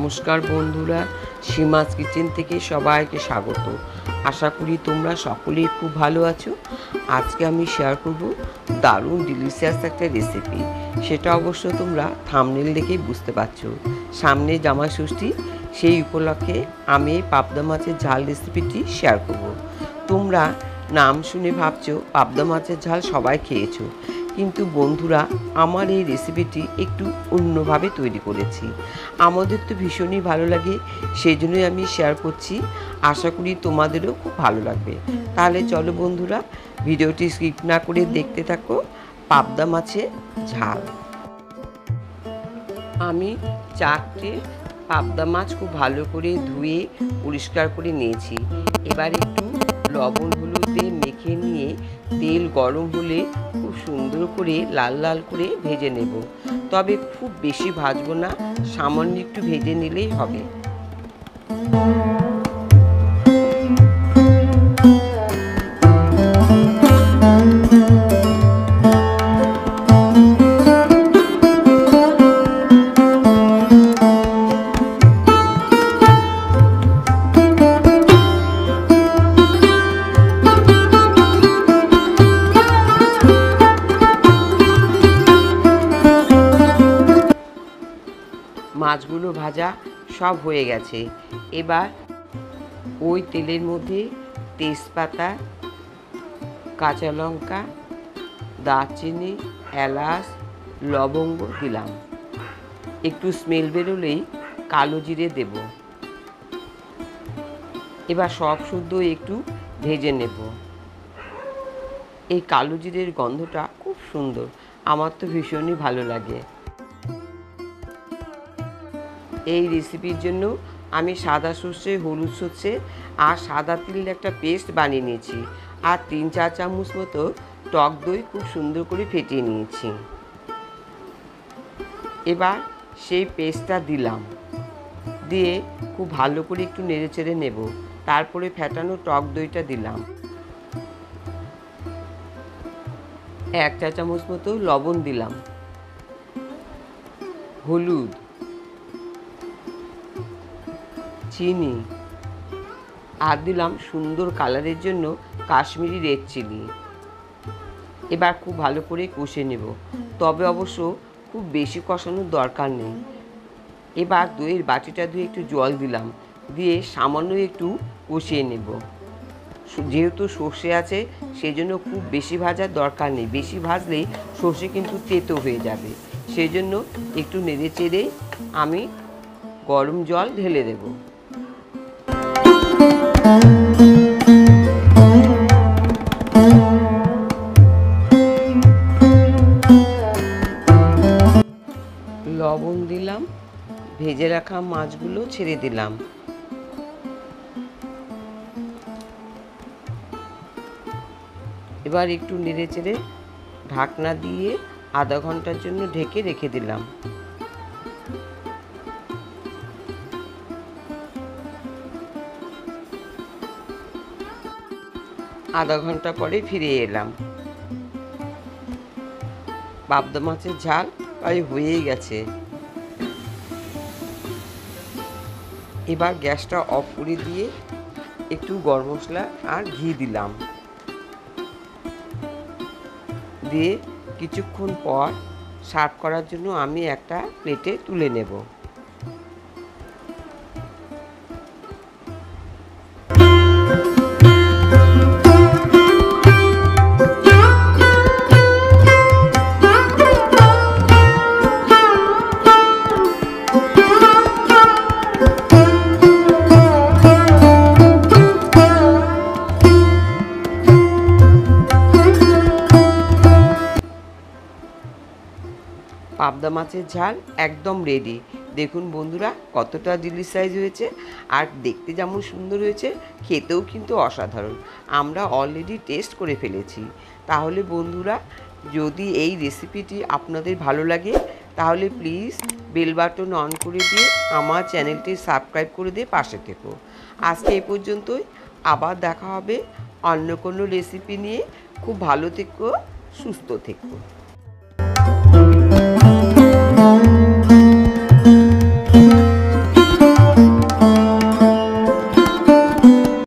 নমস্কার বন্ধুরা, সীমাস কিচেন থেকে সবাইকে স্বাগত। আশা করি তোমরা সকলেই খুব ভালো আছো। আজকে আমি শেয়ার করব দারুণ ডিলিশিয়াস একটা রেসিপি। সেটা অবশ্য তোমরা থাম্বনেল দেখেই বুঝতে পারছো। সামনে জামাই ষষ্ঠী, সেই উপলক্ষে আমি এই পাবদা মাছের ঝাল রেসিপিটি শেয়ার করব। তোমরা নাম শুনে ভাবছো পাবদা মাছের ঝাল সবাই খেয়েছো, কিন্তু বন্ধুরা আমার এই রেসিপিটি একটু অন্যভাবে তৈরি করেছি। আমাদের তো ভীষণই ভালো লাগে, সেই জন্যই আমি শেয়ার করছি। আশা করি তোমাদেরও খুব ভালো লাগবে। তাহলে চলো বন্ধুরা, ভিডিওটি স্কিপ না করে দেখতে থাকো। পাবদা মাছের ঝাল। আমি 4টে পাবদা মাছ খুব ভালো করে ধুয়ে পরিষ্কার করে নিয়েছি। এবার একটু লবণ হলুদ দিয়ে মেখে নিয়ে তেল গরম হলে খুব সুন্দর করে লাল লাল করে ভেজে নেব। তবে খুব বেশি ভাজবো না, সামান্য একটু ভেজে নিলেই হবে। মাছগুলো ভাজা সব হয়ে গেছে। এবার ওই তেলের মধ্যে তেজপাতা, কাঁচা লঙ্কা, দারচিনি, এলাচ, লবঙ্গ দিলাম। একটু স্মেল বেরোলেই কালো জিরে দেব। এবার সব শুদ্ধ একটু ভেজে নেব। এই কালো জিরের গন্ধটা খুব সুন্দর, আমার তো ভীষণই ভালো লাগে। এই রেসিপির জন্য আমি সাদা সর্ষে, হলুদ সর্ষে আর সাদা তিলের একটা পেস্ট বানিয়ে নিয়েছি, আর 3-4 চামচ মতো টক দই খুব সুন্দর করে ফেটিয়ে নিয়েছি। এবার সেই পেস্টটা দিলাম, দিয়ে খুব ভালো করে একটু নেড়েচেড়ে নেব। তারপরে ফেটানো টক দইটা দিলাম। 1 চা চামচ মতো লবণ দিলাম, হলুদ, চিনি, আর দিলাম সুন্দর কালারের জন্য কাশ্মীরি রেড চিলি। এবার খুব ভালো করে কষে নেব, তবে অবশ্য খুব বেশি কষানোর দরকার নেই। এবার দইয়ের বাটিটা ধুয়ে একটু জল দিলাম, দিয়ে সামান্য একটু কষিয়ে নেব। যেহেতু সর্ষে আছে সেই জন্য খুব বেশি ভাজার দরকার নেই, বেশি ভাজলেই সর্ষে কিন্তু তেতো হয়ে যাবে। সেই জন্য একটু নেড়ে চেড়ে আমি গরম জল ঢেলে দেব। লবণ দিলাম, ভেজে রাখা মাছগুলো ছেড়ে দিলাম। এবার একটু নেড়ে চেড়ে ঢাকনা দিয়ে আধা ঘন্টার জন্য ঢেকে রেখে দিলাম। আধা ঘন্টা পরে ফিরে এলাম। পাবদা মাছের ঝাল প্রায় হয়েই গেছে। এবার গ্যাসটা অফ করে দিয়ে একটু গরম মশলা আর ঘি দিলাম, দিয়ে কিছুক্ষণ পর সার্ভ করার জন্য আমি একটা প্লেটে তুলে নেব। পাবদা মাছের ঝাল একদম রেডি। দেখুন বন্ধুরা কতটা ডিলিশিয়াস হয়েছে, আর দেখতে যেমন সুন্দর হয়েছে খেতেও কিন্তু অসাধারণ। আমরা অলরেডি টেস্ট করে ফেলেছি। তাহলে বন্ধুরা, যদি এই রেসিপিটি আপনাদের ভালো লাগে তাহলে প্লিজ বেল বাটন অন করে দিয়ে আমার চ্যানেলটি সাবস্ক্রাইব করে দিয়ে পাশে থেকো। আজকে এই পর্যন্তই, আবার দেখা হবে অন্য কোনো রেসিপি নিয়ে। খুব ভালো থেকো, সুস্থ থেকো।